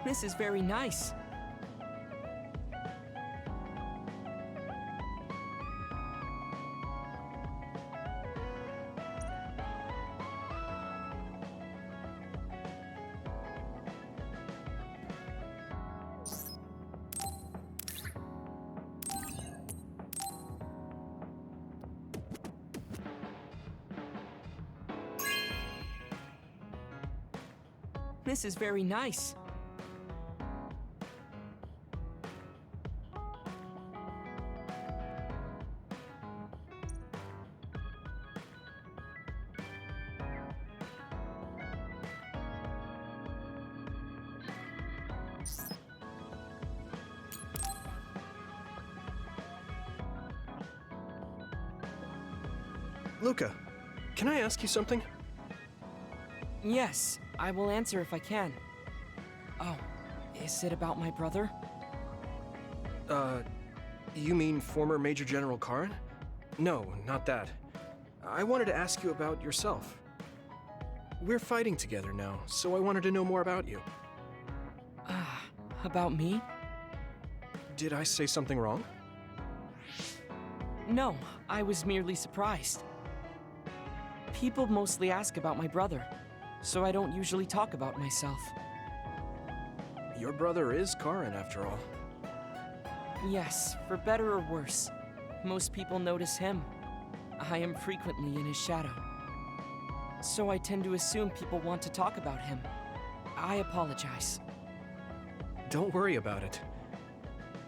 This is very nice. This is very nice. Luka, can I ask you something? Yes, I will answer if I can. Oh, is it about my brother? You mean former Major General Karin? No, not that. I wanted to ask you about yourself. We're fighting together now, so I wanted to know more about you. About me? Did I say something wrong? No, I was merely surprised. People mostly ask about my brother, so I don't usually talk about myself. Your brother is Karin, after all. Yes, for better or worse. Most people notice him. I am frequently in his shadow. So I tend to assume people want to talk about him. I apologize. Don't worry about it.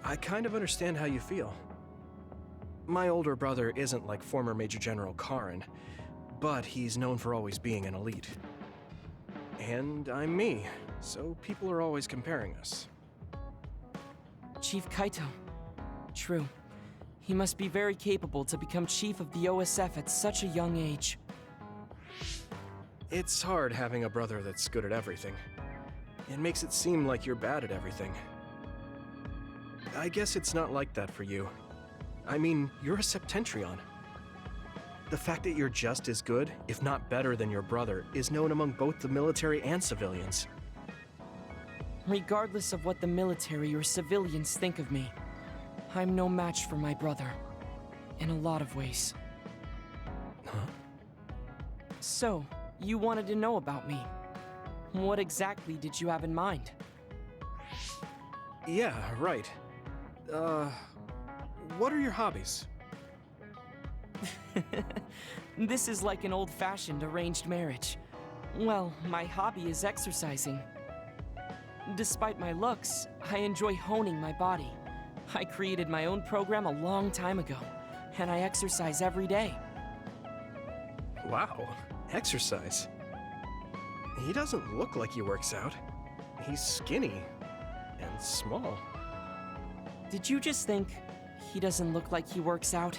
I kind of understand how you feel. My older brother isn't like former Major General Karin, but he's known for always being an elite. And I'm me, so people are always comparing us. Chief Kaito. True. He must be very capable to become chief of the OSF at such a young age. It's hard having a brother that's good at everything. It makes it seem like you're bad at everything. I guess it's not like that for you. I mean, you're a Septentrion. The fact that you're just as good, if not better than your brother, is known among both the military and civilians. Regardless of what the military or civilians think of me, I'm no match for my brother. In a lot of ways. Huh? So, you wanted to know about me. What exactly did you have in mind? Yeah, right. What are your hobbies? This is like an old-fashioned arranged marriage. Well, my hobby is exercising. Despite my looks, I enjoy honing my body. I created my own program a long time ago, and I exercise every day. Wow, exercise. He doesn't look like he works out. He's skinny and small. Did you just think he doesn't look like he works out?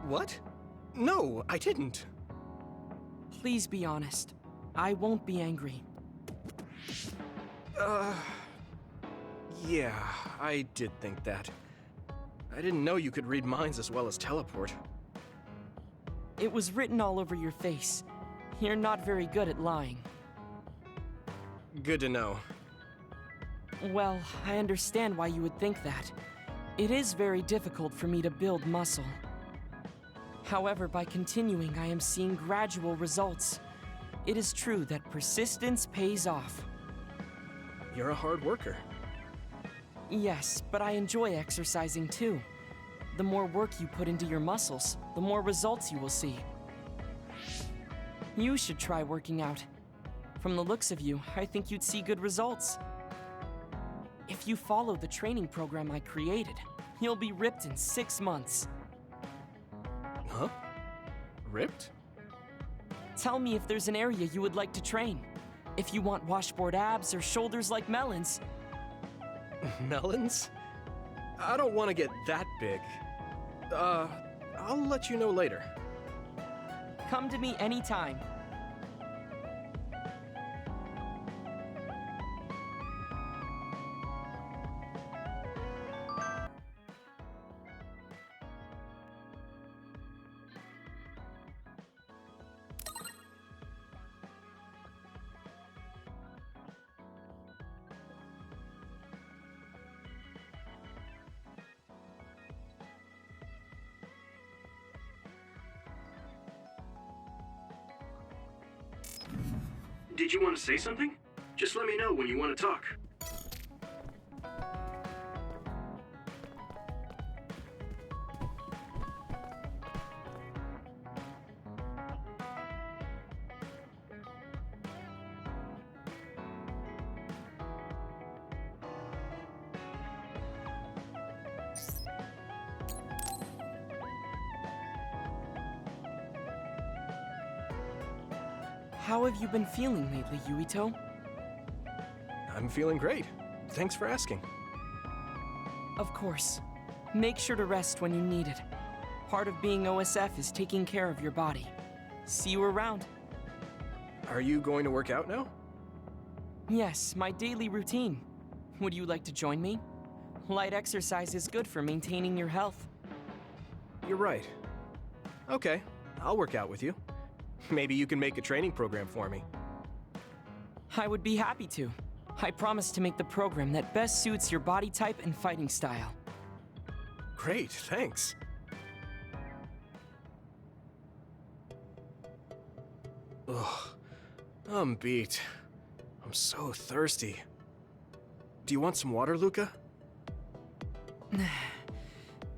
What? No, I didn't. Please be honest. I won't be angry. Yeah, I did think that. I didn't know you could read minds as well as teleport. It was written all over your face. You're not very good at lying. Good to know. Well, I understand why you would think that. It is very difficult for me to build muscle. However, by continuing, I am seeing gradual results. It is true that persistence pays off. You're a hard worker. Yes, but I enjoy exercising too. The more work you put into your muscles, the more results you will see. You should try working out. From the looks of you, I think you'd see good results. If you follow the training program I created, you'll be ripped in 6 months. Huh? Ripped? Tell me if there's an area you would like to train. If you want washboard abs or shoulders like melons. Melons? I don't want to get that big. I'll let you know later. Come to me anytime. Did you want to say something? Just let me know when you want to talk. How have you been feeling lately, Yuito? I'm feeling great. Thanks for asking. Of course. Make sure to rest when you need it. Part of being OSF is taking care of your body. See you around. Are you going to work out now? Yes, my daily routine. Would you like to join me? Light exercise is good for maintaining your health. You're right. Okay, I'll work out with you. Maybe you can make a training program for me. I would be happy to. I promise to make the program that best suits your body type and fighting style. Great, thanks. Ugh, I'm beat. I'm so thirsty. Do you want some water, Luka?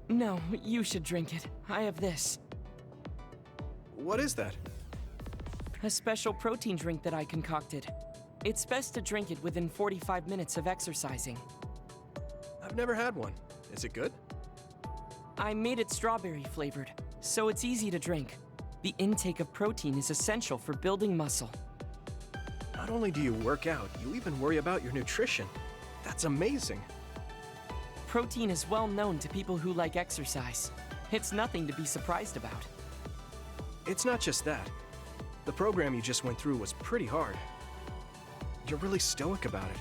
No, you should drink it. I have this. What is that? A special protein drink that I concocted. It's best to drink it within 45 minutes of exercising. I've never had one. Is it good? I made it strawberry flavored, so it's easy to drink. The intake of protein is essential for building muscle. Not only do you work out, you even worry about your nutrition. That's amazing. Protein is well known to people who like exercise. It's nothing to be surprised about. It's not just that. The program you just went through was pretty hard. You're really stoic about it.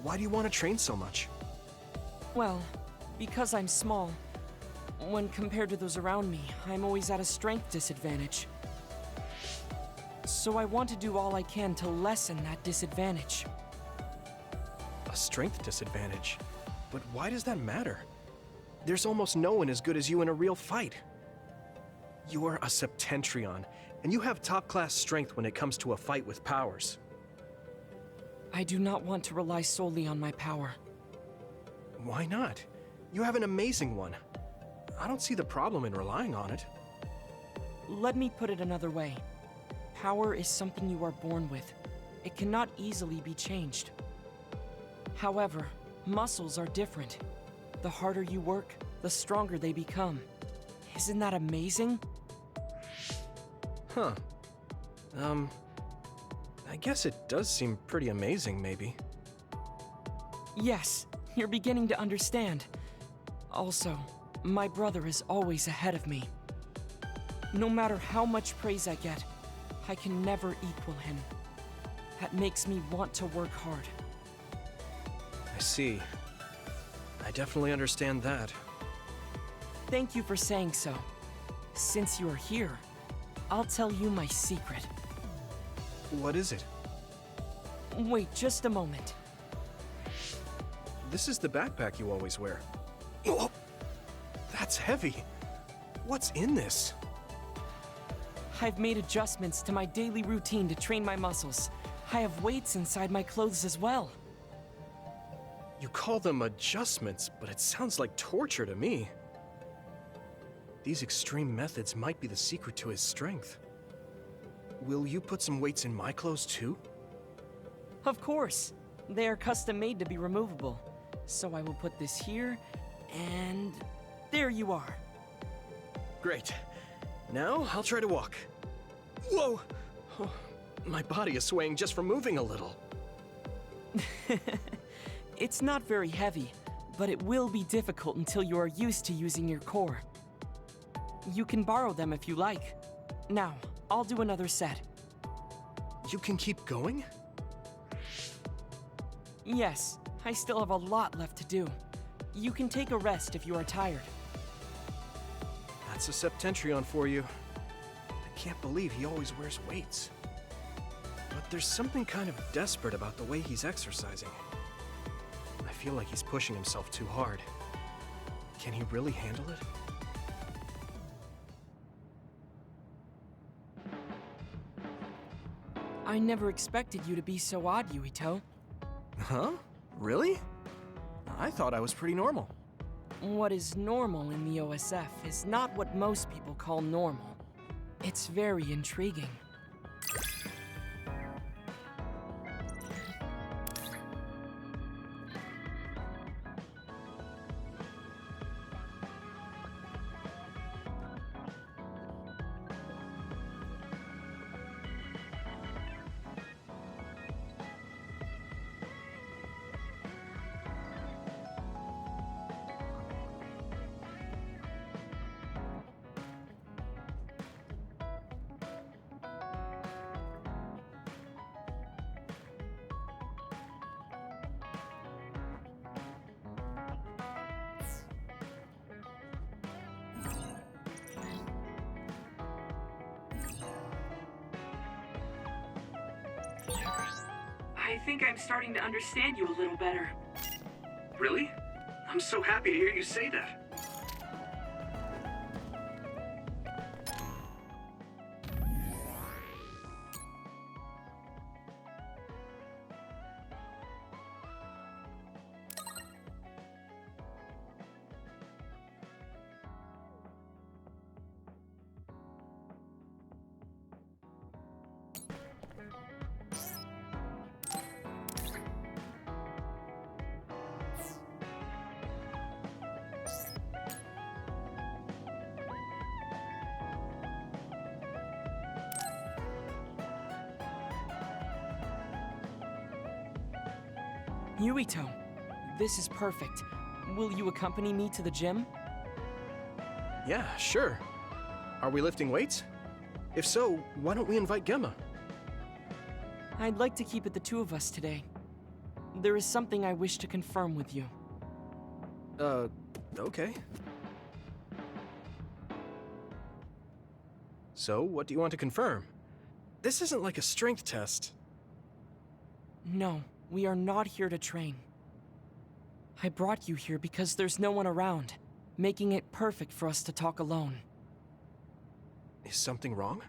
Why do you want to train so much? Well, because I'm small. When compared to those around me, I'm always at a strength disadvantage. So I want to do all I can to lessen that disadvantage. A strength disadvantage? But why does that matter? There's almost no one as good as you in a real fight. You are a Septentrion, and you have top-class strength when it comes to a fight with powers. I do not want to rely solely on my power. Why not? You have an amazing one. I don't see the problem in relying on it. Let me put it another way. Power is something you are born with. It cannot easily be changed. However, muscles are different. The harder you work, the stronger they become. Isn't that amazing? Huh. I guess it does seem pretty amazing, maybe. Yes, you're beginning to understand. Also, my brother is always ahead of me. No matter how much praise I get, I can never equal him. That makes me want to work hard. I see. I definitely understand that. Thank you for saying so. Since you are here, I'll tell you my secret. What is it? Wait just a moment. This is the backpack you always wear. Oh, that's heavy. What's in this? I've made adjustments to my daily routine to train my muscles. I have weights inside my clothes as well. You call them adjustments, but it sounds like torture to me. These extreme methods might be the secret to his strength. Will you put some weights in my clothes too? Of course. They are custom made to be removable. So I will put this here, and there you are. Great. Now I'll try to walk. Whoa! Oh, my body is swaying just from moving a little. It's not very heavy, but it will be difficult until you are used to using your core. You can borrow them if you like. Now, I'll do another set. You can keep going? Yes, I still have a lot left to do. You can take a rest if you are tired. That's a Septentrion for you. I can't believe he always wears weights. But there's something kind of desperate about the way he's exercising. I feel like he's pushing himself too hard. Can he really handle it? I never expected you to be so odd, Yuito. Huh? Really? I thought I was pretty normal. What is normal in the OSF is not what most people call normal. It's very intriguing. I think I'm starting to understand you a little better. Really? I'm so happy to hear you say that. Yuito, this is perfect. Will you accompany me to the gym? Yeah, sure. Are we lifting weights? If so, why don't we invite Gemma? I'd like to keep it the two of us today. There is something I wish to confirm with you. Okay. So, what do you want to confirm? This isn't like a strength test. No, we are not here to train. I brought you here because there's no one around, making it perfect for us to talk alone. Is something wrong?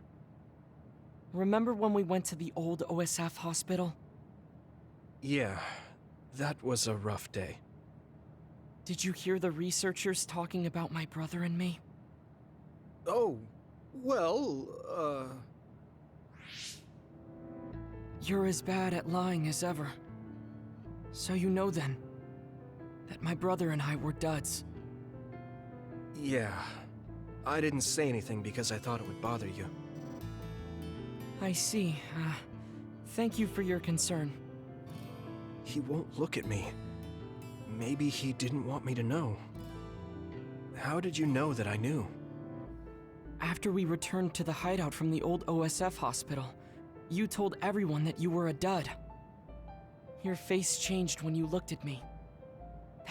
Remember when we went to the old OSF hospital? Yeah, that was a rough day. Did you hear the researchers talking about my brother and me? Oh, well, You're as bad at lying as ever. So you know then, that my brother and I were duds. Yeah. I didn't say anything because I thought it would bother you. I see. Thank you for your concern. He won't look at me. Maybe he didn't want me to know. How did you know that I knew? After we returned to the hideout from the old OSF hospital, you told everyone that you were a dud. Your face changed when you looked at me.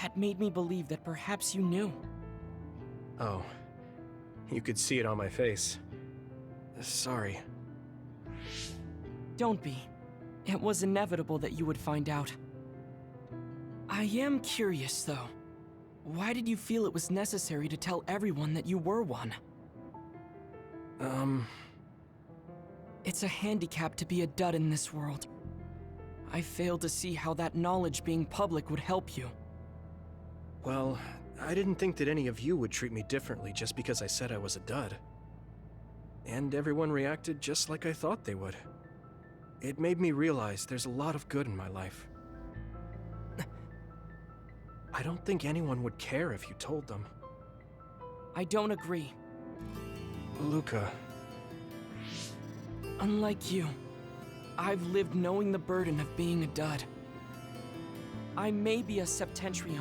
That made me believe that perhaps you knew. Oh. You could see it on my face. Sorry. Don't be. It was inevitable that you would find out. I am curious, though. Why did you feel it was necessary to tell everyone that you were one? It's a handicap to be a dud in this world. I fail to see how that knowledge being public would help you. Well, I didn't think that any of you would treat me differently just because I said I was a dud. And everyone reacted just like I thought they would. It made me realize there's a lot of good in my life. I don't think anyone would care if you told them. I don't agree. Luka. Unlike you, I've lived knowing the burden of being a dud. I may be a Septentrion,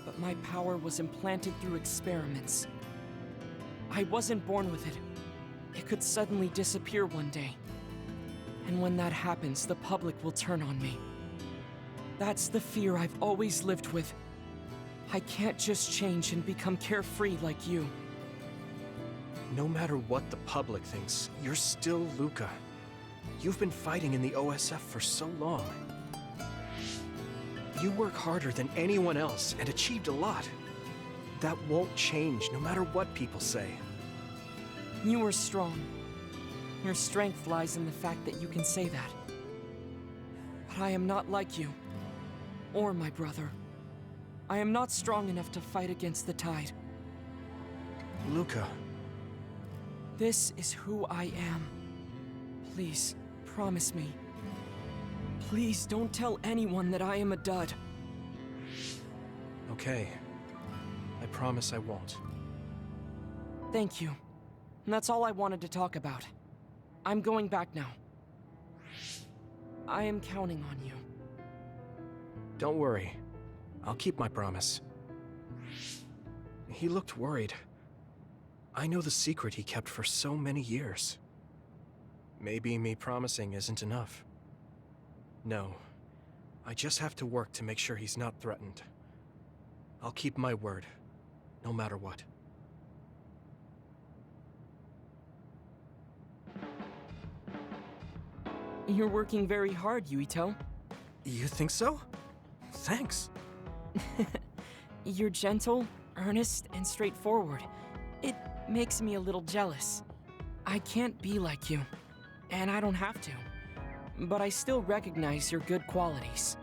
but my power was implanted through experiments. I wasn't born with it. It could suddenly disappear one day. And when that happens, the public will turn on me. That's the fear I've always lived with. I can't just change and become carefree like you. No matter what the public thinks, you're still Luka. You've been fighting in the OSF for so long. You work harder than anyone else and achieved a lot. That won't change no matter what people say. You are strong. Your strength lies in the fact that you can say that. But I am not like you, or my brother. I am not strong enough to fight against the tide. Luka. This is who I am. Please, promise me. Please don't tell anyone that I am a dud. Okay. I promise I won't. Thank you. That's all I wanted to talk about. I'm going back now. I am counting on you. Don't worry. I'll keep my promise. He looked worried. I know the secret he kept for so many years. Maybe me promising isn't enough. No. I just have to work to make sure he's not threatened. I'll keep my word, no matter what. You're working very hard, Yuito. You think so? Thanks. You're gentle, earnest, and straightforward. It makes me a little jealous. I can't be like you, and I don't have to. But I still recognize your good qualities.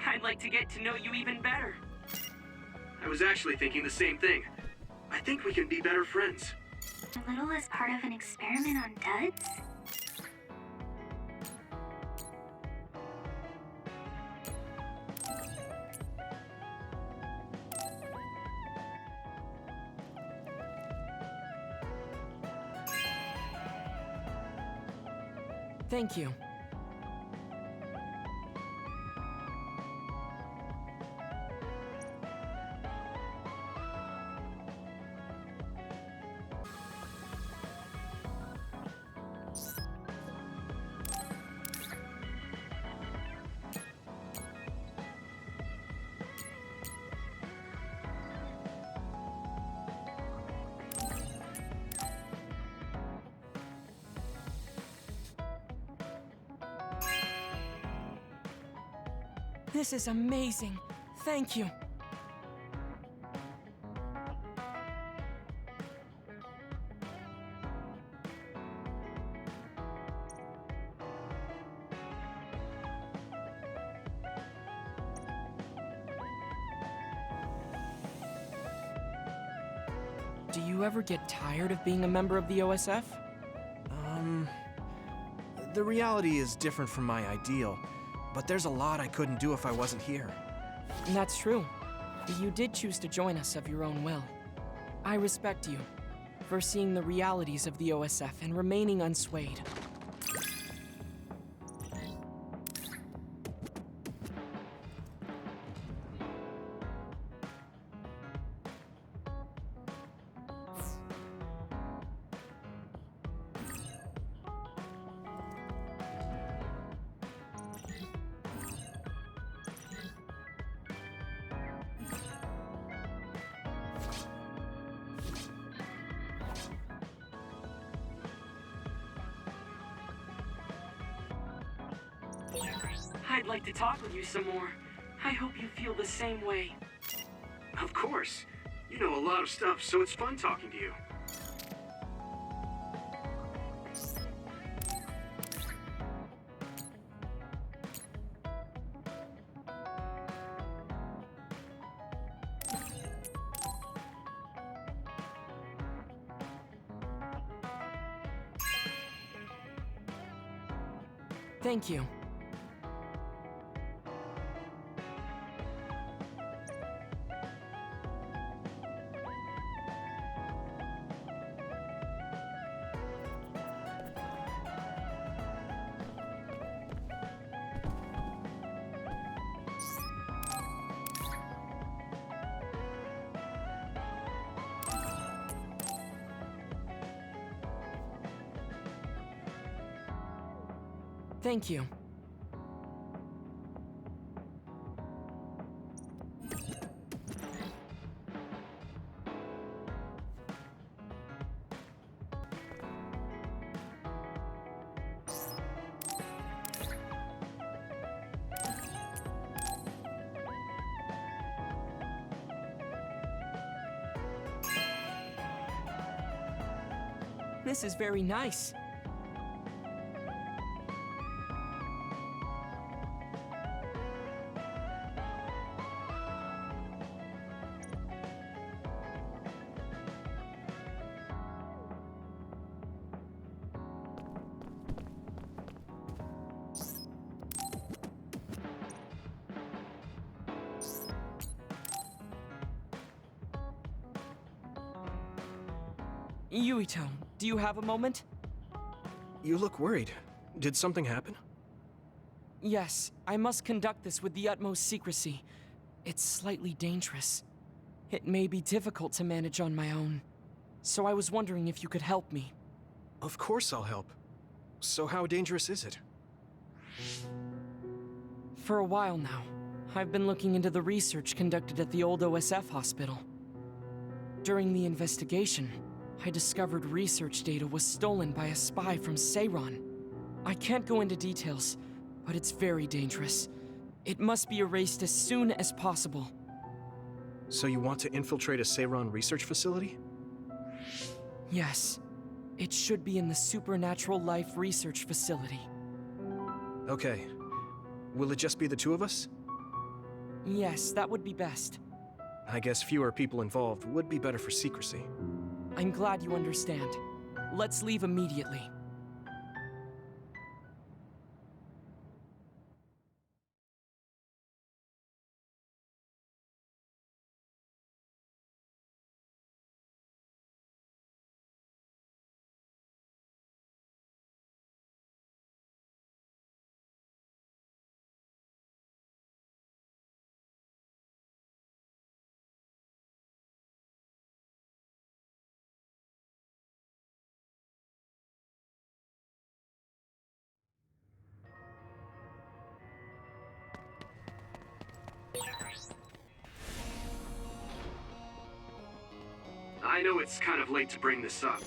I'd like to get to know you even better. I was actually thinking the same thing. I think we can be better friends. A little as part of an experiment on duds? Thank you. This is amazing. Thank you. Do you ever get tired of being a member of the OSF? The reality is different from my ideal, but there's a lot I couldn't do if I wasn't here. That's true. You did choose to join us of your own will. I respect you for seeing the realities of the OSF and remaining unswayed. I'd like to talk with you some more. I hope you feel the same way. Of course. You know a lot of stuff, so it's fun talking to you. Thank you. Thank you. This is very nice. Yuito, do you have a moment? You look worried. Did something happen? Yes, I must conduct this with the utmost secrecy. It's slightly dangerous. It may be difficult to manage on my own. So I was wondering if you could help me. Of course I'll help. So how dangerous is it? For a while now, I've been looking into the research conducted at the old OSF hospital. During the investigation, I discovered research data was stolen by a spy from Seiron. I can't go into details, but it's very dangerous. It must be erased as soon as possible. So you want to infiltrate a Seiron research facility? Yes. It should be in the Supernatural Life Research Facility. Okay. Will it just be the two of us? Yes, that would be best. I guess fewer people involved would be better for secrecy. I'm glad you understand. Let's leave immediately. I know it's kind of late to bring this up,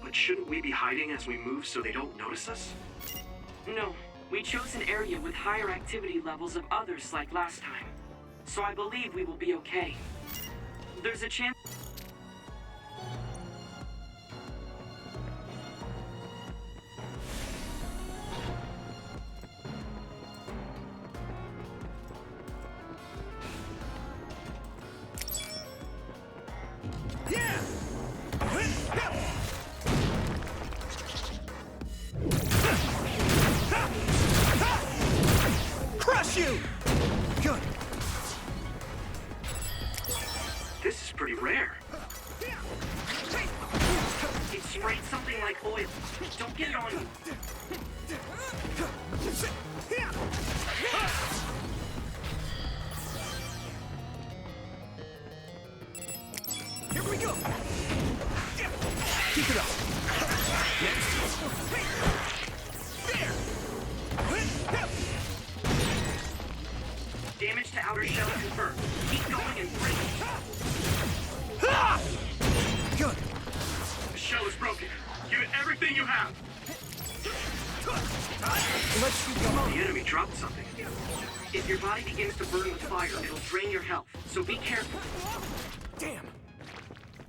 but shouldn't we be hiding as we move so they don't notice us? No, we chose an area with higher activity levels of others like last time. So I believe we will be okay. There's a chance... Crush you! Good. This is pretty rare. It sprayed something like oil. Don't get it on you. Here we go! Keep it up! Next! There! Damage to outer shell confirmed. Keep going and break. Good! The shell is broken. Give it everything you have. Let's keep going. The enemy dropped something. If your body begins to burn with fire, it'll drain your health. So be careful. Damn!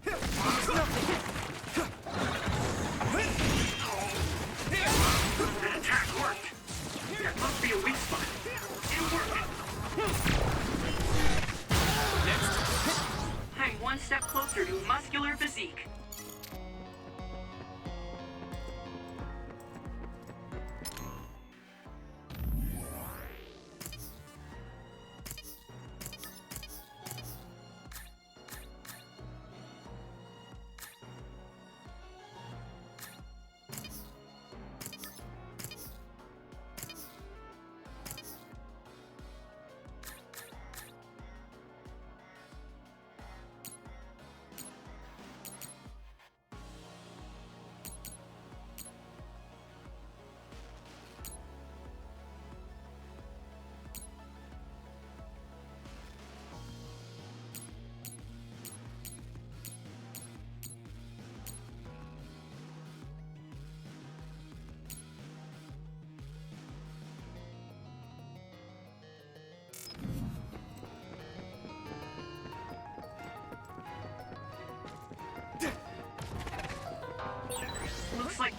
That attack worked. That must be a weak spot. It worked. I'm one step closer to muscular physique.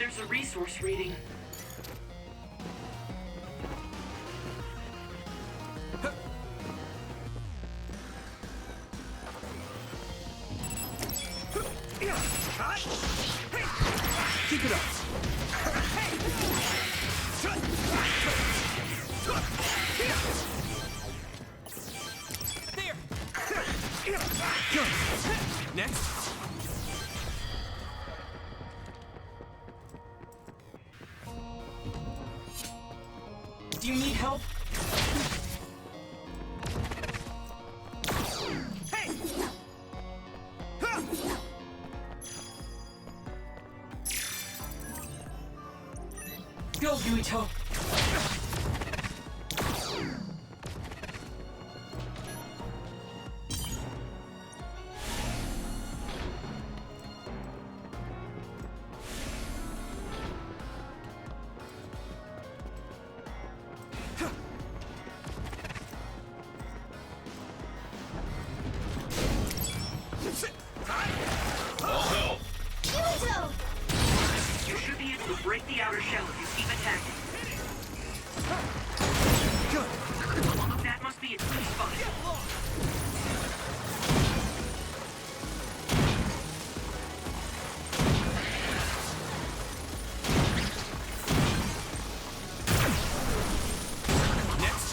There's a resource reading. Keep it up. There! Good. Next. Do you need help? Hey! Go, Yuito! You should be able to break the outer shell if you keep attacking. Good. That must be its weak spot. Next.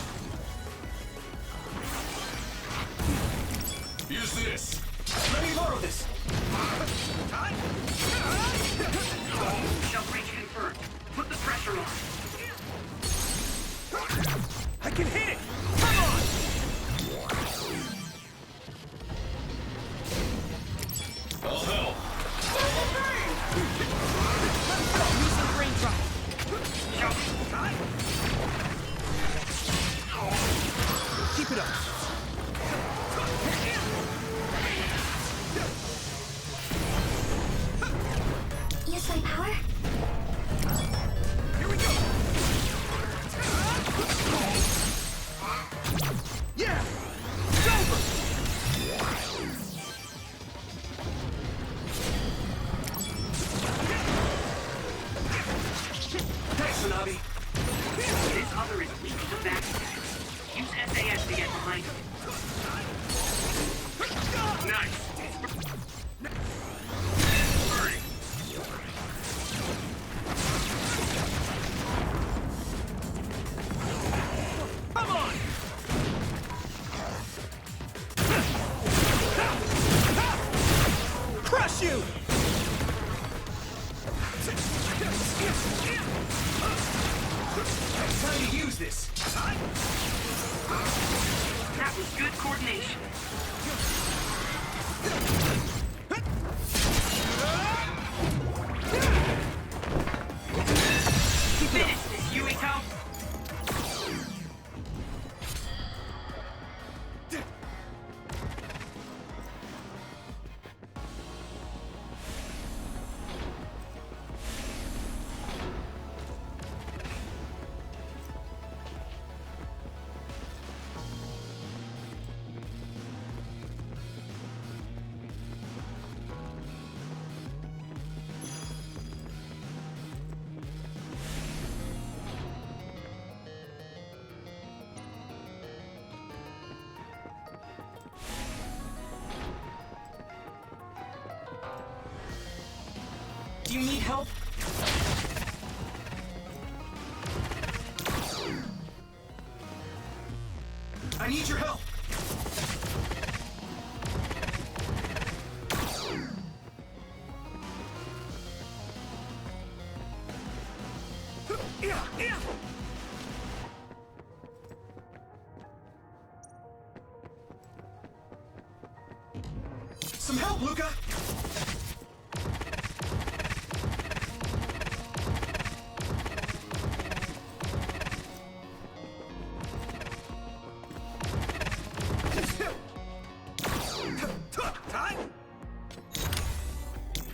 Use this. Let me borrow this. Shell breach confirmed. Put the pressure on. I can hit it. Come on. I'll help. Use the brain drop. Shall we? Keep it up. Use my power? Here we go. Yeah. It's over. Thanks, Tsunabi. This other is weak to back attacks. Use SAS to get behind him. Nice. Hurry. Come on. Crush you. Time to use this. That was good coordination. Finish this, Yuito! Do you need help? I need your help. Some help, Luka!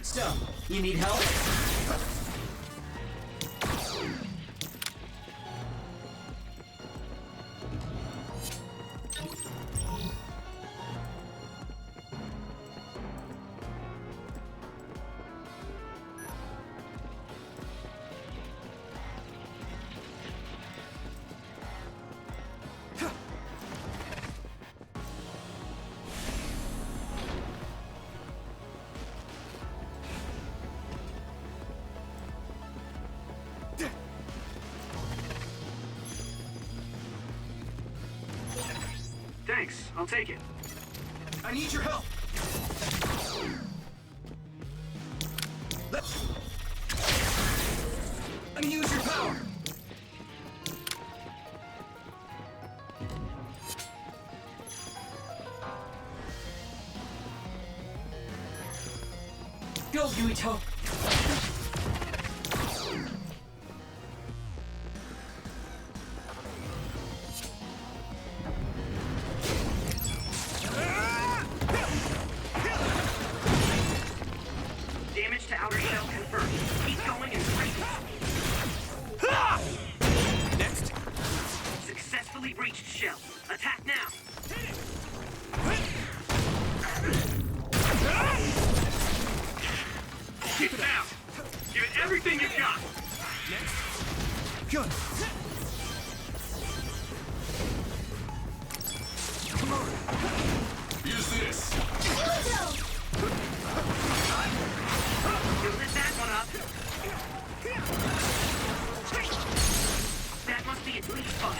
So, you need help? I'll take it. I need your help. Let me use your power. Go, Yuito! Damage to outer shell confirmed. Keep going and break it. Next. Successfully breached shell. Attack now. Get down. Give it everything you've got. Good. Use this. You lit that one up. That must be its weak spot.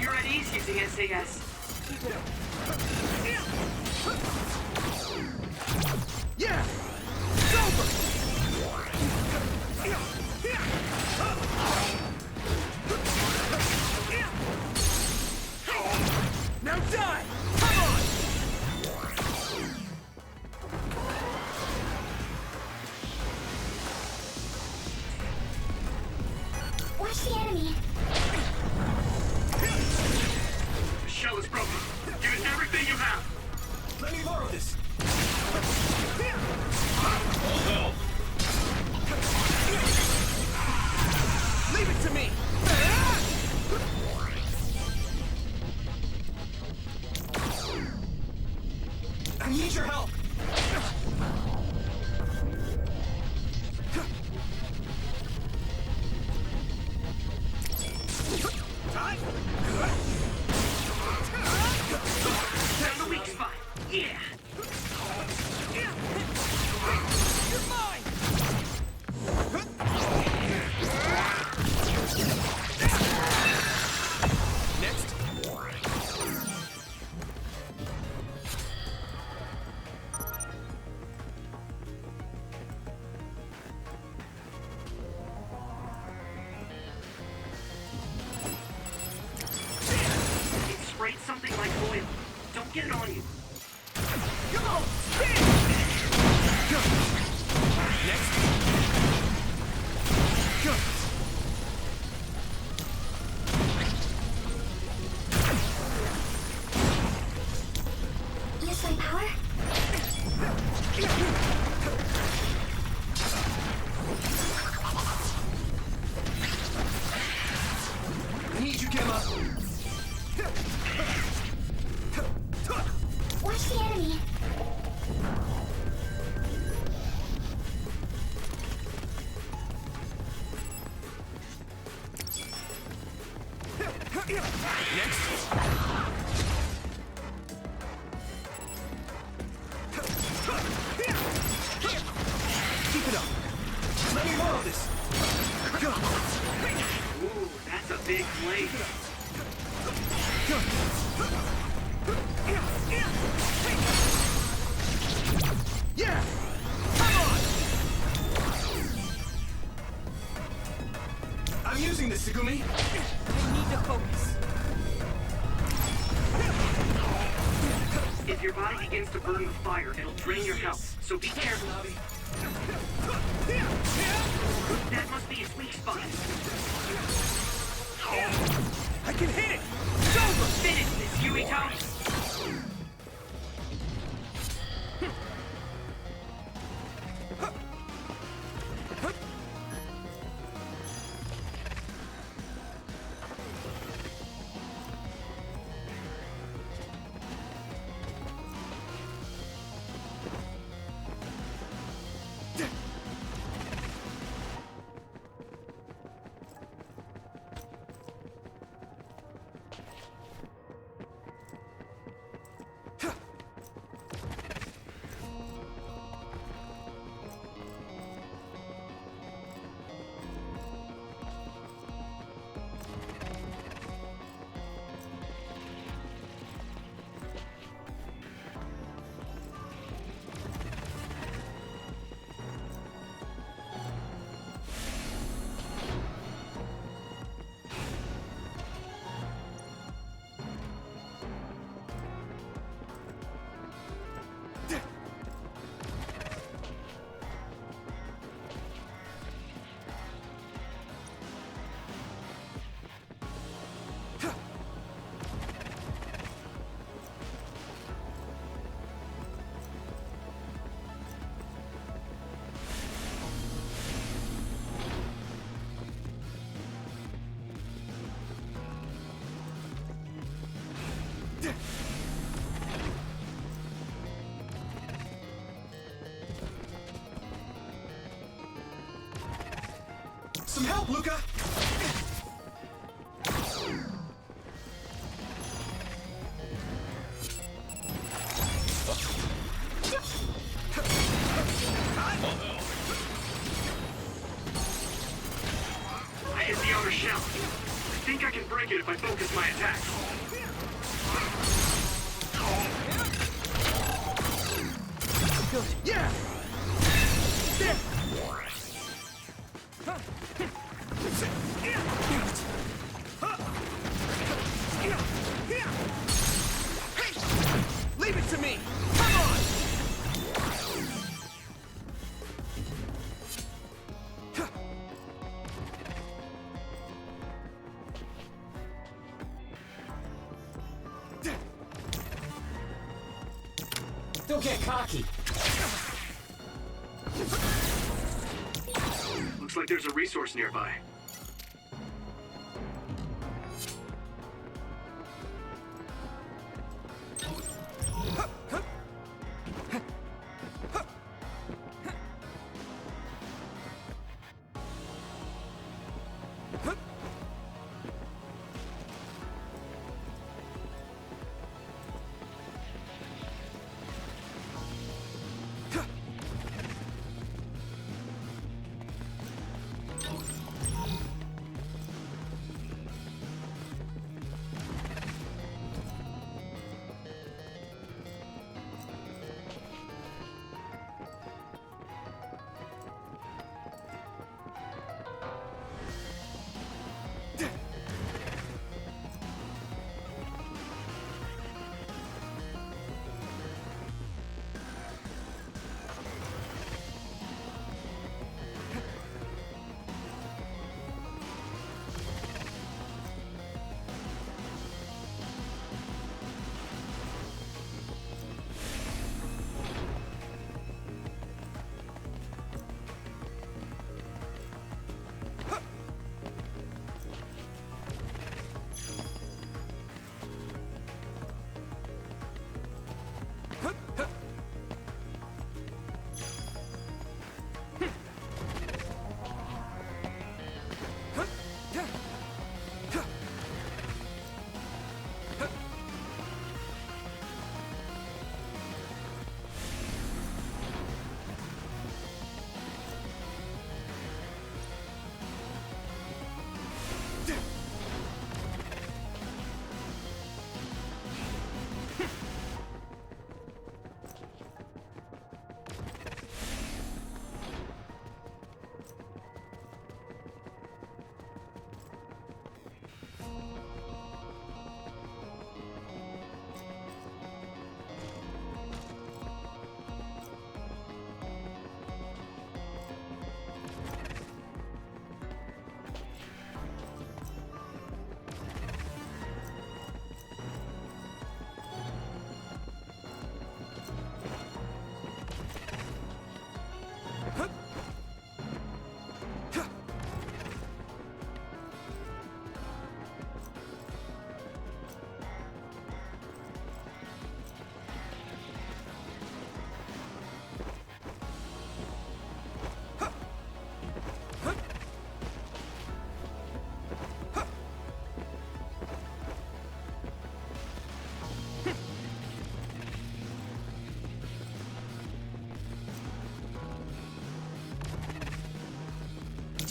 You're at ease using SAS. Yeah! It's over! Now die! Come on! Watch the enemy. The shell is broken. Give it everything you have. Let me borrow this. All help. Leave it to me! I need your help! That's the weak spot. Yeah. You're mine! Next. It sprayed something like oil. Don't get it on you. Come on! Spin! Next. Good. Use my power. I need you, Gemma. Watch the enemy. Keep it up. Let me borrow this. Go. Ooh, that's a big blade. Yeah! Come on! I'm using this, Segumi. I need to focus. If your body begins to burn with fire, it'll drain your health. So be careful. That must be its weak spot. I can hit it! It's over! Finish this, Yuito! some help, Luka! I hit the outer shell. I think I can break it if I focus my attack. Good. Yeah! Leave it to me! Come on! Don't get cocky. Looks like there's a resource nearby.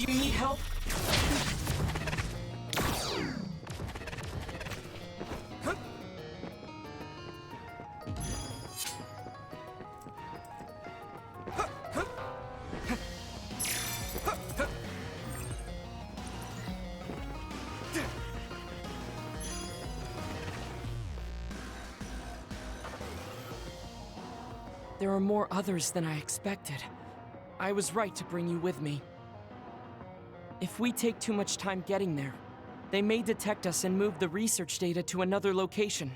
Do you need help? There are more others than I expected. I was right to bring you with me. If we take too much time getting there, they may detect us and move the research data to another location.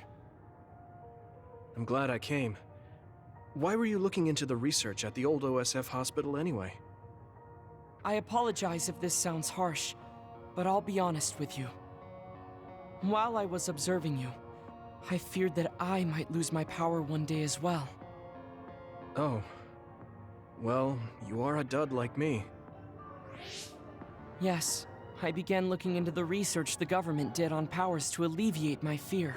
I'm glad I came. Why were you looking into the research at the old OSF hospital anyway? I apologize if this sounds harsh, but I'll be honest with you. While I was observing you, I feared that I might lose my power one day as well. Oh. Well, you are a dud like me. Yes, I began looking into the research the government did on powers to alleviate my fear.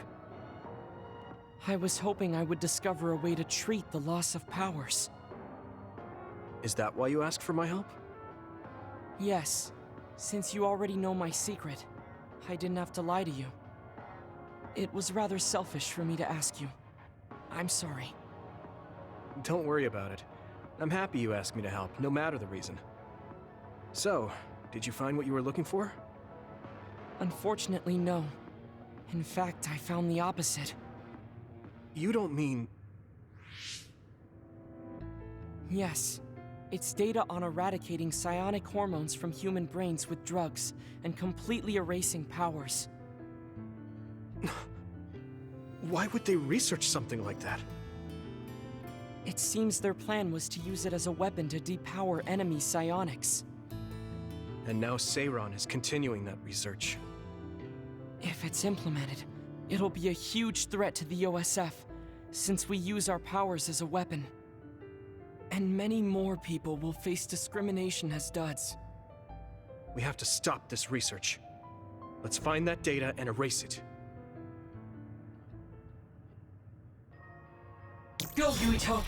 I was hoping I would discover a way to treat the loss of powers. Is that why you asked for my help? Yes, since you already know my secret, I didn't have to lie to you. It was rather selfish for me to ask you. I'm sorry. Don't worry about it. I'm happy you asked me to help, no matter the reason. So, did you find what you were looking for? Unfortunately, no. In fact, I found the opposite. You don't mean... Yes. It's data on eradicating psionic hormones from human brains with drugs and completely erasing powers. Why would they research something like that? It seems their plan was to use it as a weapon to depower enemy psionics. And now Seiron is continuing that research. If it's implemented, it'll be a huge threat to the OSF, since we use our powers as a weapon. And many more people will face discrimination as duds. We have to stop this research. Let's find that data and erase it. Go, Yuito!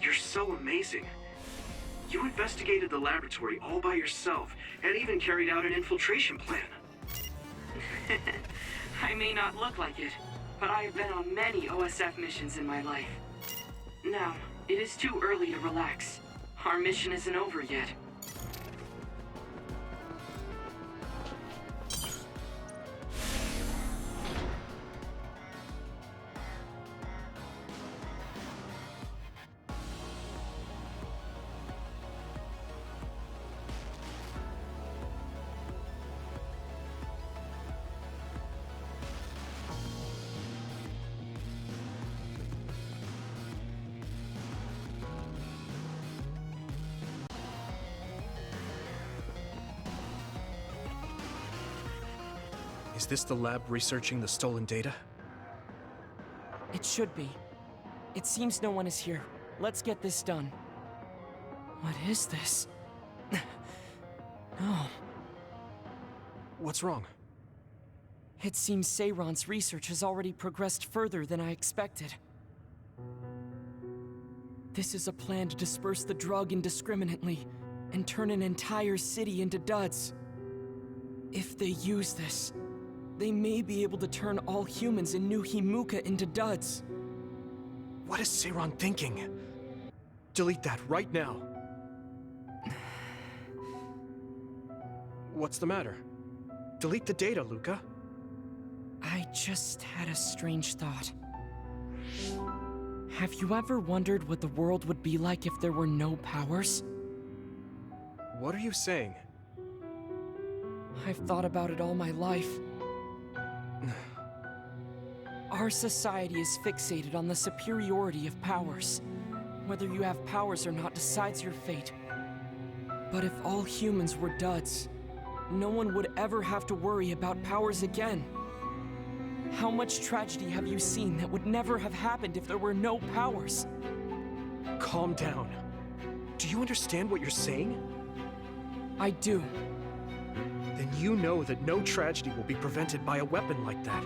You're so amazing. You investigated the laboratory all by yourself, and even carried out an infiltration plan. I may not look like it, but I have been on many OSF missions in my life. Now, it is too early to relax. Our mission isn't over yet. Is this the lab researching the stolen data? It should be. It seems no one is here. Let's get this done. What is this? No. What's wrong? It seems Seiron's research has already progressed further than I expected. This is a plan to disperse the drug indiscriminately and turn an entire city into duds. If they use this, they may be able to turn all humans in New Himuka into duds. What is Seiron thinking? Delete that right now. What's the matter? Delete the data, Luka. I just had a strange thought. Have you ever wondered what the world would be like if there were no powers? What are you saying? I've thought about it all my life. Our society is fixated on the superiority of powers. Whether you have powers or not decides your fate. But if all humans were duds, no one would ever have to worry about powers again. How much tragedy have you seen that would never have happened if there were no powers? Calm down. Do you understand what you're saying? I do. Then you know that no tragedy will be prevented by a weapon like that.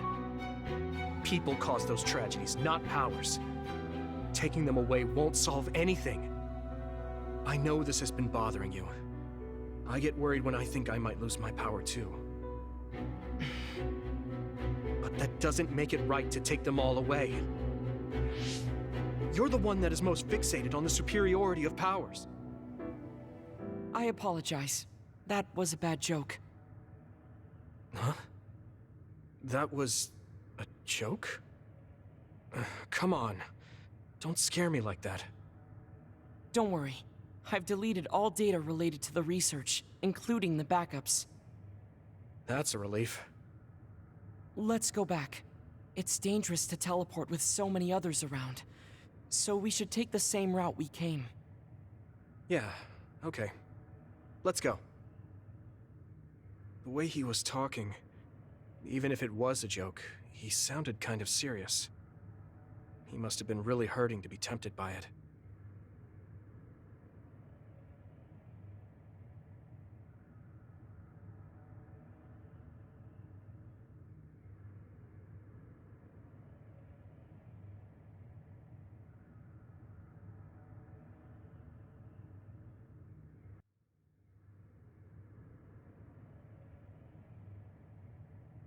People cause those tragedies, not powers. Taking them away won't solve anything. I know this has been bothering you. I get worried when I think I might lose my power too. But that doesn't make it right to take them all away. You're the one that is most fixated on the superiority of powers. I apologize. That was a bad joke. Huh? That was a joke? Come on. Don't scare me like that. Don't worry. I've deleted all data related to the research, including the backups. That's a relief. Let's go back. It's dangerous to teleport with so many others around. So we should take the same route we came. Yeah, okay. Let's go. The way he was talking Even if it was a joke, he sounded kind of serious. He must have been really hurting to be tempted by it.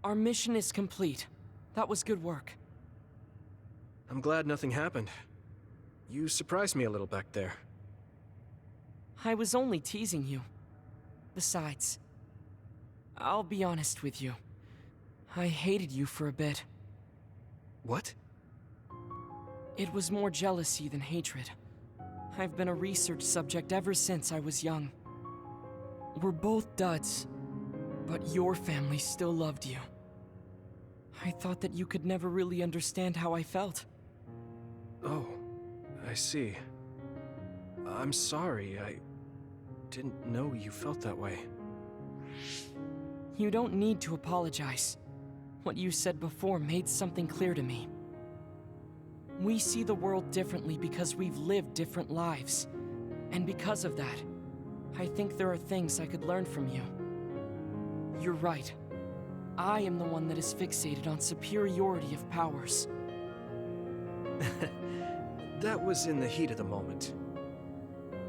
Our mission is complete. That was good work. I'm glad nothing happened. You surprised me a little back there. I was only teasing you. Besides, I'll be honest with you. I hated you for a bit. What? It was more jealousy than hatred. I've been a research subject ever since I was young. We're both duds, but your family still loved you. I thought that you could never really understand how I felt. Oh, I see. I'm sorry, I didn't know you felt that way. You don't need to apologize. What you said before made something clear to me. We see the world differently because we've lived different lives. And because of that, I think there are things I could learn from you. You're right. I am the one that is fixated on superiority of powers. That was in the heat of the moment.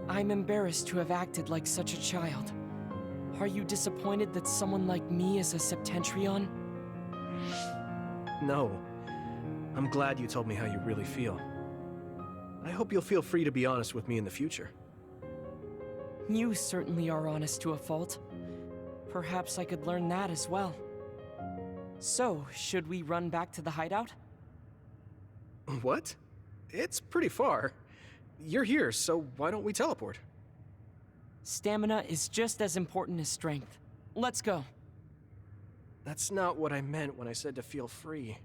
I'm embarrassed to have acted like such a child. Are you disappointed that someone like me is a Septentrion? No. I'm glad you told me how you really feel. I hope you'll feel free to be honest with me in the future. You certainly are honest to a fault. Perhaps I could learn that as well. So, should we run back to the hideout? What? It's pretty far. You're here, so why don't we teleport? Stamina is just as important as strength. Let's go. That's not what I meant when I said to feel free.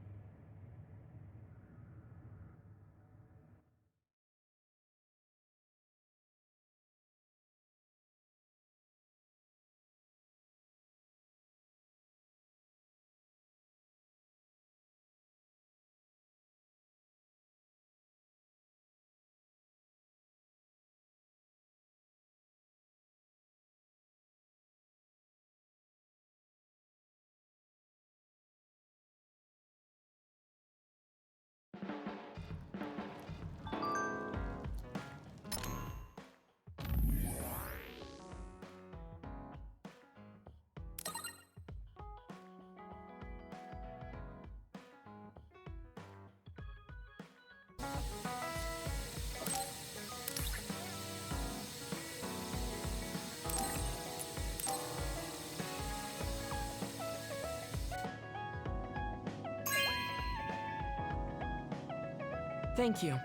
Thank you.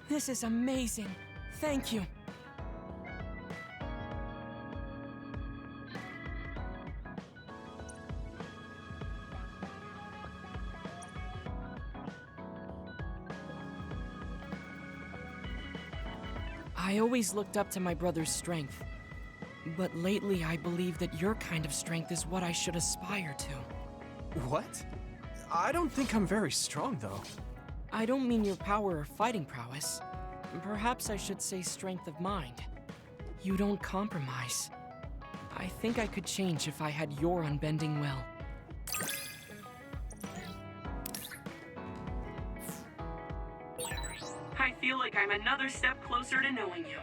This is amazing. Thank you. I always looked up to my brother's strength. But lately I believe that your kind of strength is what I should aspire to. What? I don't think I'm very strong, though. I don't mean your power or fighting prowess. Perhaps I should say strength of mind. You don't compromise. I think I could change if I had your unbending will. I feel like I'm another step closer to knowing you.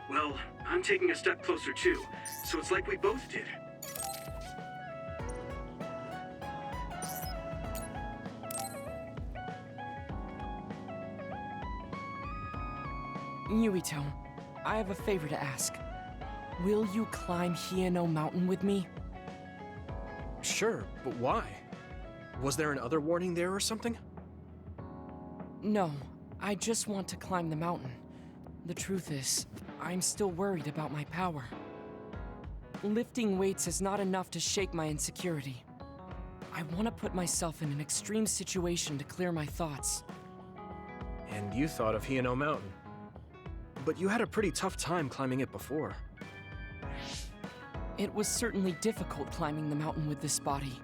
Well, I'm taking a step closer too, so it's like we both did. Yuito, I have a favor to ask. Will you climb Hieno Mountain with me? Sure, but why? Was there another warning there or something? No, I just want to climb the mountain. The truth is, I'm still worried about my power. Lifting weights is not enough to shake my insecurity. I want to put myself in an extreme situation to clear my thoughts. And you thought of Hieno Mountain. But you had a pretty tough time climbing it before. It was certainly difficult climbing the mountain with this body,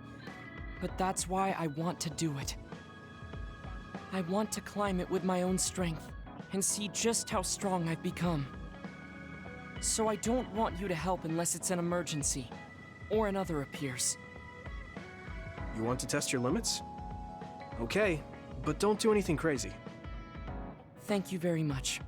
but that's why I want to do it. I want to climb it with my own strength and see just how strong I've become. So I don't want you to help unless it's an emergency, or another appears. You want to test your limits? Okay, but don't do anything crazy. Thank you very much.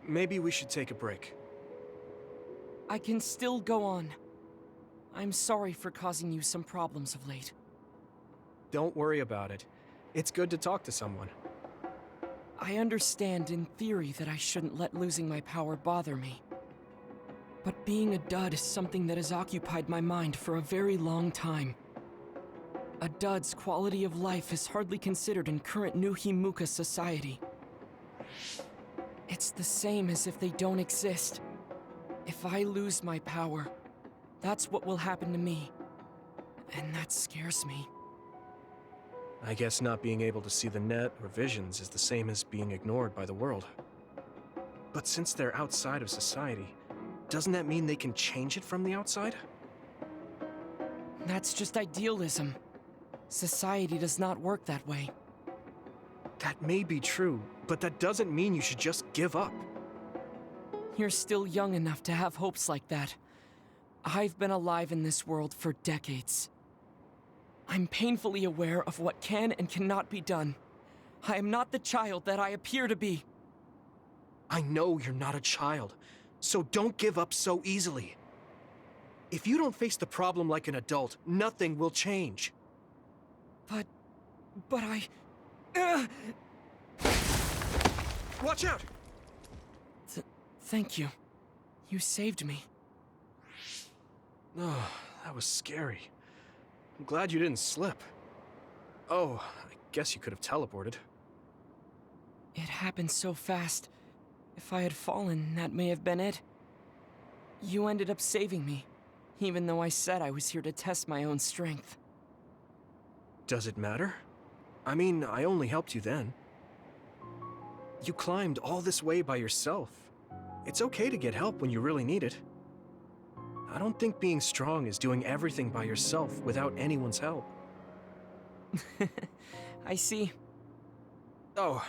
Maybe we should take a break. I can still go on. I'm sorry for causing you some problems of late. Don't worry about it. It's good to talk to someone. I understand in theory that I shouldn't let losing my power bother me. But being a dud is something that has occupied my mind for a very long time. A dud's quality of life is hardly considered in current New Himuka society. It's the same as if they don't exist. If I lose my power, that's what will happen to me. And that scares me. I guess not being able to see the net or visions is the same as being ignored by the world. But since they're outside of society, doesn't that mean they can change it from the outside? That's just idealism. Society does not work that way. That may be true, but that doesn't mean you should just give up. You're still young enough to have hopes like that. I've been alive in this world for decades. I'm painfully aware of what can and cannot be done. I am not the child that I appear to be. I know you're not a child, so don't give up so easily. If you don't face the problem like an adult, nothing will change. But I... Watch out! Thank you. You saved me. Oh, that was scary. I'm glad you didn't slip. Oh, I guess you could have teleported. It happened so fast. If I had fallen, that may have been it. You ended up saving me, even though I said I was here to test my own strength. Does it matter? I mean, I only helped you then. You climbed all this way by yourself. It's okay to get help when you really need it. I don't think being strong is doing everything by yourself without anyone's help. I see. Oh,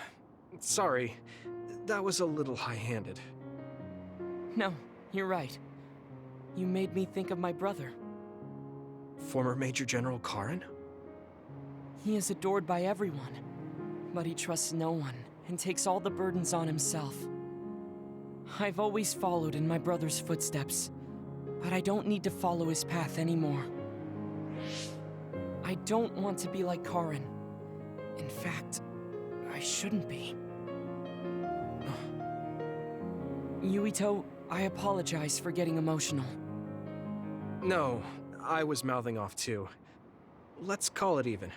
sorry. That was a little high-handed. No, you're right. You made me think of my brother. Former Major General Karin? He is adored by everyone, but he trusts no one and takes all the burdens on himself. I've always followed in my brother's footsteps, but I don't need to follow his path anymore. I don't want to be like Karin. In fact, I shouldn't be. Yuito, I apologize for getting emotional. No, I was mouthing off too. Let's call it even.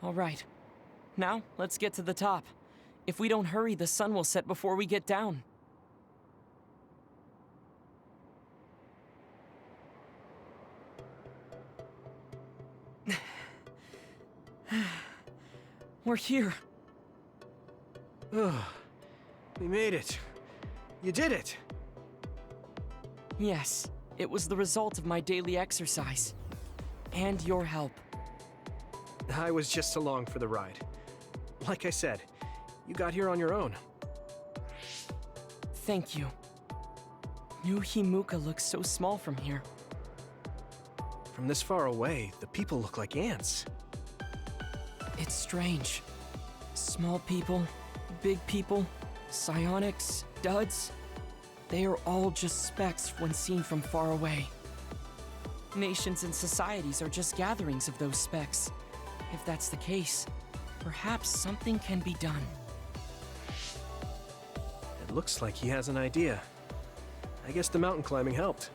All right. Now, let's get to the top. If we don't hurry, the sun will set before we get down. We're here. Ugh. We made it. You did it! Yes, it was the result of my daily exercise. And your help. I was just along for the ride. Like I said, you got here on your own. Thank you. New Himuka looks so small from here. From this far away, the people look like ants. It's strange. Small people, big people, psionics, duds. They are all just specks when seen from far away. Nations and societies are just gatherings of those specks. If that's the case, perhaps something can be done. It looks like he has an idea. I guess the mountain climbing helped.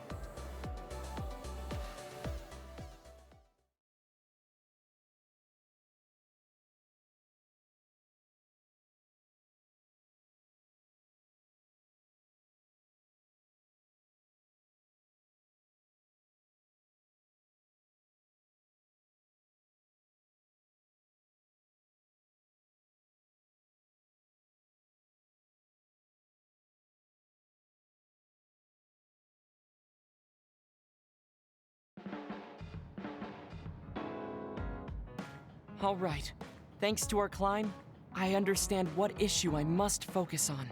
All right. Thanks to our climb, I understand what issue I must focus on.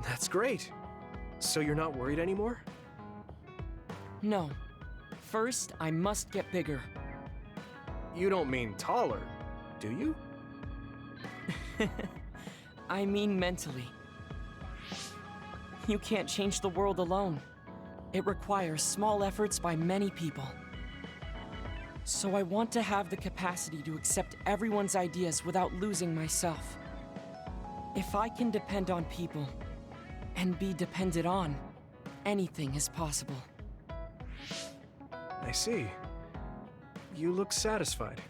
That's great. So you're not worried anymore? No. First, I must get bigger. You don't mean taller, do you? I mean mentally. You can't change the world alone. It requires small efforts by many people. So I want to have the capacity to accept everyone's ideas without losing myself. If I can depend on people, and be depended on, anything is possible. I see. You look satisfied.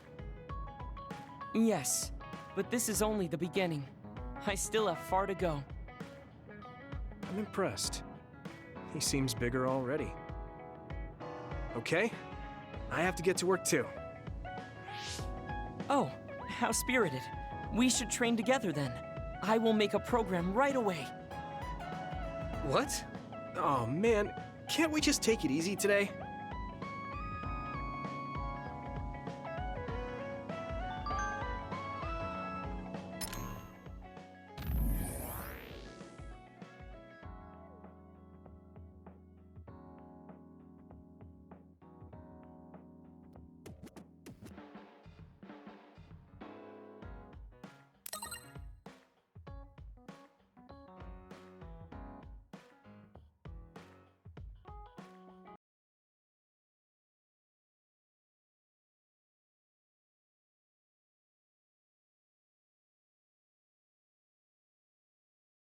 Yes, but this is only the beginning. I still have far to go. I'm impressed. He seems bigger already. Okay, I have to get to work too. Oh, how spirited. We should train together then. I will make a program right away. What? Oh man, can't we just take it easy today?